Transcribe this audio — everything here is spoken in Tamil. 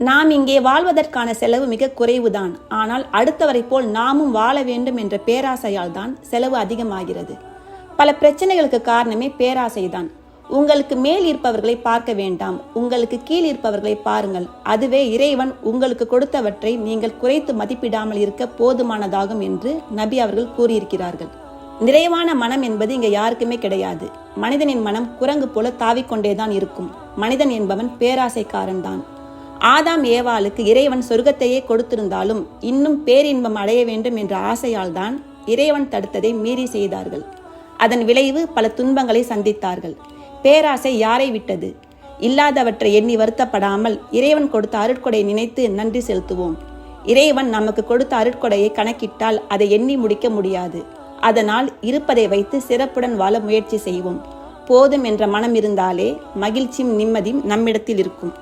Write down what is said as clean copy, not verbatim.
நாம் இங்கே வாழ்வதற்கான செலவு மிக குறைவுதான். ஆனால் அடுத்தவரை போல் நாமும் வாழ வேண்டும் என்ற பேராசையால் தான் செலவு அதிகமாகிறது. பல பிரச்சனைகளுக்கு காரணமே பேராசைதான். உங்களுக்கு மேல் இருப்பவர்களை பார்க்க வேண்டாம், உங்களுக்கு கீழ் இருப்பவர்களை பாருங்கள். அதுவே இறைவன் உங்களுக்கு கொடுத்தவற்றை நீங்கள் குறைத்து மதிப்பிடாமல் இருக்க போதுமானதாகும் என்று நபி அவர்கள் கூறியிருக்கிறார்கள். நிறைவான மனம் என்பது இங்க யாருக்குமே கிடையாது. மனிதனின் மனம் குரங்கு போல தாவிக்கொண்டேதான் இருக்கும். மனிதன் என்பவன் பேராசைக்காரன் தான். ஆதாம் ஏவாளுக்கு இறைவன் சொர்க்கத்தையே கொடுத்திருந்தாலும் இன்னும் பேரின்பம் அடைய வேண்டும் என்ற ஆசையால் தான் இறைவன் தடுத்ததை மீறி செய்தார்கள். அதன் விளைவு பல துன்பங்களை சந்தித்தார்கள். பேராசை யாரை விட்டது? இல்லாதவற்றை எண்ணி வருத்தப்படாமல் இறைவன் கொடுத்த அருட்கொடை நினைத்து நன்றி செலுத்துவோம். இறைவன் நமக்கு கொடுத்த அருட்கொடையை கணக்கிட்டால் அதை எண்ணி முடிக்க முடியாது. அதனால் இருப்பதை வைத்து சிறப்புடன் வாழ முயற்சி செய்வோம். போதும் என்ற மனம் இருந்தாலே மகிழ்ச்சியும் நிம்மதியும் நம்மிடத்தில் இருக்கும்.